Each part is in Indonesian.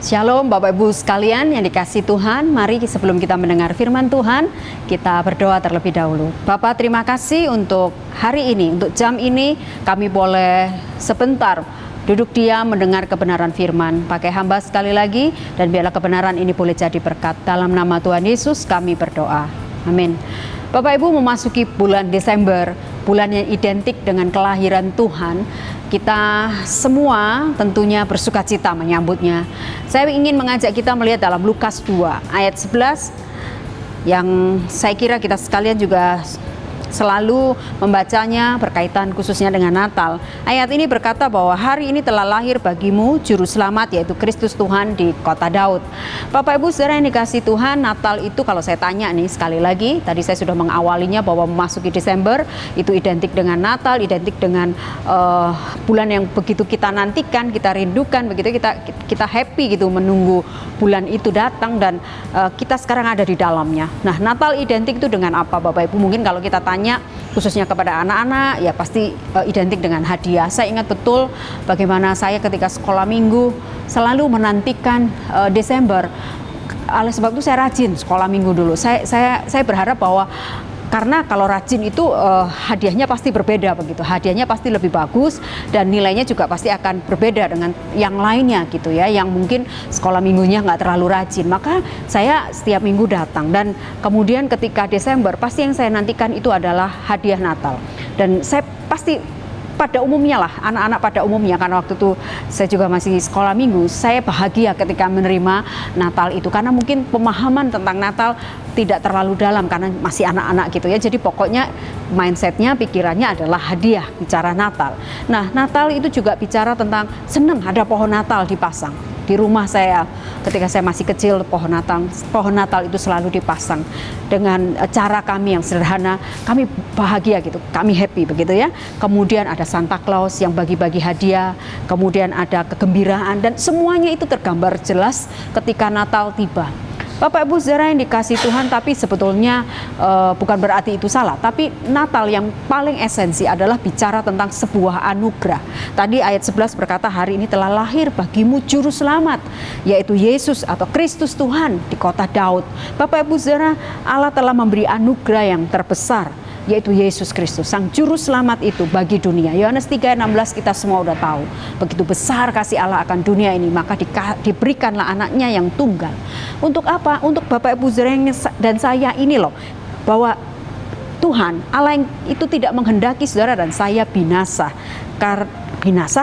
Shalom Bapak Ibu sekalian yang dikasihi Tuhan. Mari sebelum kita mendengar firman Tuhan, kita berdoa terlebih dahulu. Bapak, terima kasih untuk hari ini, untuk jam ini kami boleh sebentar duduk diam mendengar kebenaran firman. Pakai hamba sekali lagi, dan biarlah kebenaran ini boleh jadi berkat. Dalam nama Tuhan Yesus kami berdoa. Amin. Bapak Ibu, memasuki bulan Desember, bulan yang identik dengan kelahiran Tuhan. Kita semua tentunya bersuka cita menyambutnya. Saya ingin mengajak kita melihat dalam Lukas 2 ayat 11 yang saya kira kita sekalian juga selalu membacanya berkaitan khususnya dengan Natal. Ayat ini berkata bahwa hari ini telah lahir bagimu juru selamat, yaitu Kristus Tuhan di kota Daud. Bapak Ibu saudara yang dikasihi Tuhan, Natal itu kalau saya tanya nih sekali lagi, tadi saya sudah mengawalinya bahwa memasuki Desember itu identik dengan Natal, identik dengan bulan yang begitu kita nantikan, kita rindukan, begitu kita happy gitu menunggu bulan itu datang, dan kita sekarang ada di dalamnya. Nah, Natal identik itu dengan apa Bapak Ibu? Mungkin kalau kita tanya khususnya kepada anak-anak, ya pasti identik dengan hadiah. Saya ingat betul bagaimana saya ketika sekolah minggu selalu menantikan Desember. Oleh sebab itu saya rajin sekolah minggu dulu. Saya berharap bahwa karena kalau rajin itu hadiahnya pasti berbeda begitu. Hadiahnya pasti lebih bagus dan nilainya juga pasti akan berbeda dengan yang lainnya gitu ya, yang mungkin sekolah minggunya nggak terlalu rajin. Maka saya setiap minggu datang, dan kemudian ketika Desember pasti yang saya nantikan itu adalah hadiah Natal. Dan saya pasti pada umumnya lah, anak-anak pada umumnya, karena waktu itu saya juga masih sekolah minggu, saya bahagia ketika menerima Natal itu, karena mungkin pemahaman tentang Natal tidak terlalu dalam karena masih anak-anak gitu ya. Jadi pokoknya mindsetnya, pikirannya adalah hadiah, bicara Natal. Nah, Natal itu juga bicara tentang senang ada pohon Natal dipasang. Di rumah saya ketika saya masih kecil, pohon Natal itu selalu dipasang. Dengan cara kami yang sederhana, kami bahagia gitu, kami happy begitu ya. Kemudian ada Santa Claus yang bagi-bagi hadiah, kemudian ada kegembiraan, dan semuanya itu tergambar jelas ketika Natal tiba. Bapak Ibu saudara yang dikasihi Tuhan, tapi sebetulnya bukan berarti itu salah. Tapi Natal yang paling esensi adalah bicara tentang sebuah anugerah. Tadi ayat 11 berkata hari ini telah lahir bagimu juru selamat, yaitu Yesus atau Kristus Tuhan di kota Daud. Bapak Ibu saudara, Allah telah memberi anugerah yang terbesar, yaitu Yesus Kristus, sang juru selamat itu bagi dunia. Yohanes 3:16 kita semua udah tahu. Begitu besar kasih Allah akan dunia ini, maka diberikanlah anaknya yang tunggal. Untuk apa? Untuk Bapak Ibu dan saya ini loh, bahwa Tuhan Allah yang itu tidak menghendaki saudara dan saya binasa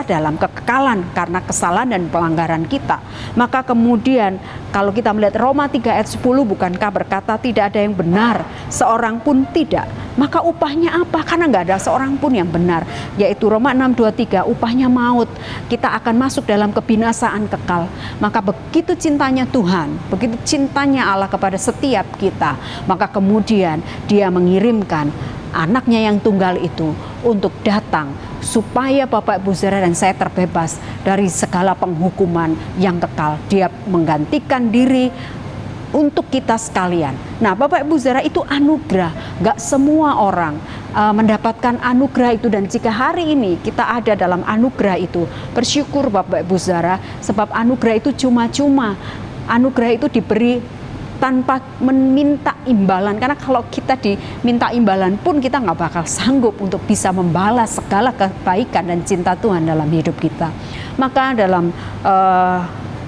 dalam kekekalan karena kesalahan dan pelanggaran kita. Maka kemudian kalau kita melihat Roma 3 ayat 10, bukankah berkata tidak ada yang benar, seorang pun tidak. Maka upahnya apa? Karena nggak ada seorang pun yang benar, yaitu Roma 6:23, upahnya maut. Kita akan masuk dalam kebinasaan kekal. Maka begitu cintanya Tuhan, begitu cintanya Allah kepada setiap kita, maka kemudian Dia mengirimkan anaknya yang tunggal itu untuk datang supaya Bapak Ibu saudara dan saya terbebas dari segala penghukuman yang kekal. Dia menggantikan diri untuk kita sekalian. Nah, Bapak Ibu saudara, itu anugerah. Gak semua orang mendapatkan anugerah itu, dan jika hari ini kita ada dalam anugerah itu, bersyukur Bapak Ibu saudara, sebab anugerah itu cuma-cuma. Anugerah itu diberi tanpa meminta imbalan, karena kalau kita diminta imbalan pun kita nggak bakal sanggup untuk bisa membalas segala kebaikan dan cinta Tuhan dalam hidup kita. Maka dalam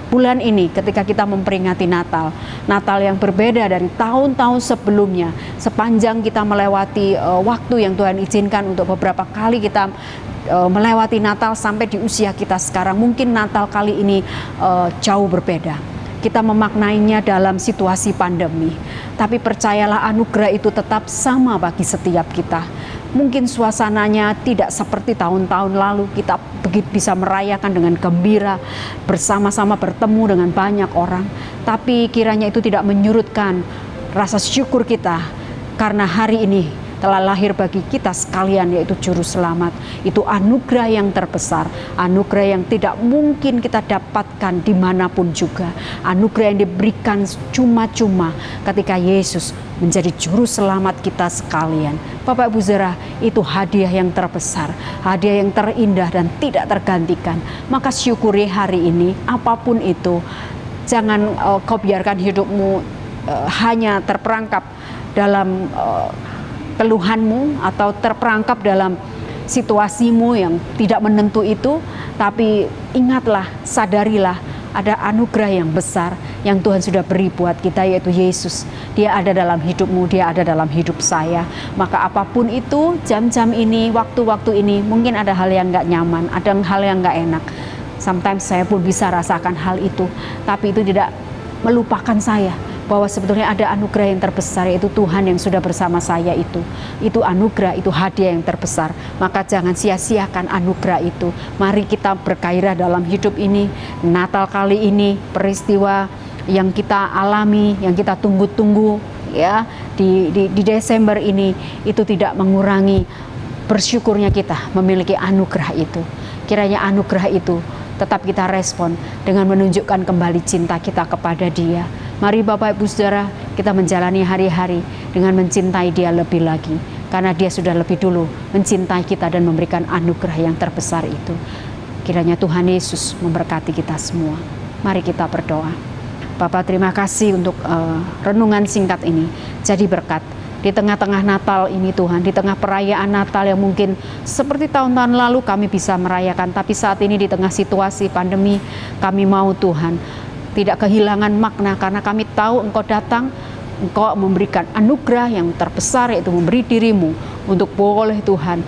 bulan ini ketika kita memperingati Natal yang berbeda dari tahun-tahun sebelumnya, sepanjang kita melewati waktu yang Tuhan izinkan untuk beberapa kali kita melewati Natal sampai di usia kita sekarang, mungkin Natal kali ini jauh berbeda. Kita memaknainya dalam situasi pandemi, tapi percayalah anugerah itu tetap sama bagi setiap kita. Mungkin suasananya tidak seperti tahun-tahun lalu, kita begitu bisa merayakan dengan gembira, bersama-sama bertemu dengan banyak orang, tapi kiranya itu tidak menyurutkan rasa syukur kita, karena hari ini telah lahir bagi kita sekalian, yaitu Juru Selamat. Itu anugerah yang terbesar, anugerah yang tidak mungkin kita dapatkan dimanapun juga, anugerah yang diberikan cuma-cuma ketika Yesus menjadi Juru Selamat kita sekalian. Bapak Ibu saudara, itu hadiah yang terbesar, hadiah yang terindah dan tidak tergantikan. Maka syukuri hari ini, apapun itu, Jangan kau biarkan hidupmu hanya terperangkap dalam keluhanmu atau terperangkap dalam situasimu yang tidak menentu itu, tapi ingatlah, sadarilah ada anugerah yang besar yang Tuhan sudah beri buat kita, yaitu Yesus. Dia ada dalam hidupmu, dia ada dalam hidup saya. Maka apapun itu, jam-jam ini, waktu-waktu ini, mungkin ada hal yang gak nyaman, ada hal yang gak enak. Sometimes saya pun bisa rasakan hal itu, tapi itu tidak melupakan saya bahwa sebetulnya ada anugerah yang terbesar, yaitu Tuhan yang sudah bersama saya itu. Itu anugerah, itu hadiah yang terbesar. Maka jangan sia-siakan anugerah itu. Mari kita bergairah dalam hidup ini. Natal kali ini, peristiwa yang kita alami, yang kita tunggu-tunggu ya di Desember ini, itu tidak mengurangi bersyukurnya kita memiliki anugerah itu. Kiranya anugerah itu tetap kita respon dengan menunjukkan kembali cinta kita kepada Dia. Mari Bapak Ibu Saudara, kita menjalani hari-hari dengan mencintai Dia lebih lagi, karena Dia sudah lebih dulu mencintai kita dan memberikan anugerah yang terbesar itu. Kiranya Tuhan Yesus memberkati kita semua. Mari kita berdoa. Bapak, terima kasih untuk renungan singkat ini. Jadi berkat di tengah-tengah Natal ini Tuhan, di tengah perayaan Natal yang mungkin seperti tahun-tahun lalu kami bisa merayakan, tapi saat ini di tengah situasi pandemi, kami mau Tuhan tidak kehilangan makna, karena kami tahu Engkau datang, Engkau memberikan anugerah yang terbesar, yaitu memberi dirimu untuk boleh Tuhan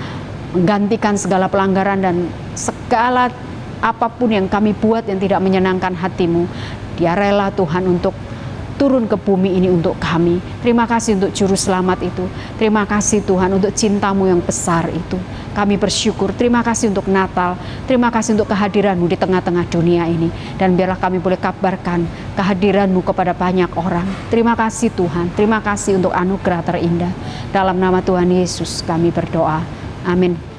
menggantikan segala pelanggaran dan segala apapun yang kami buat yang tidak menyenangkan hatimu. Dia rela Tuhan untuk turun ke bumi ini untuk kami. Terima kasih untuk juru selamat itu. Terima kasih Tuhan untuk cintamu yang besar itu. Kami bersyukur. Terima kasih untuk Natal. Terima kasih untuk kehadiranmu di tengah-tengah dunia ini. Dan biarlah kami boleh kabarkan kehadiranmu kepada banyak orang. Terima kasih Tuhan. Terima kasih untuk anugerah terindah. Dalam nama Tuhan Yesus kami berdoa. Amin.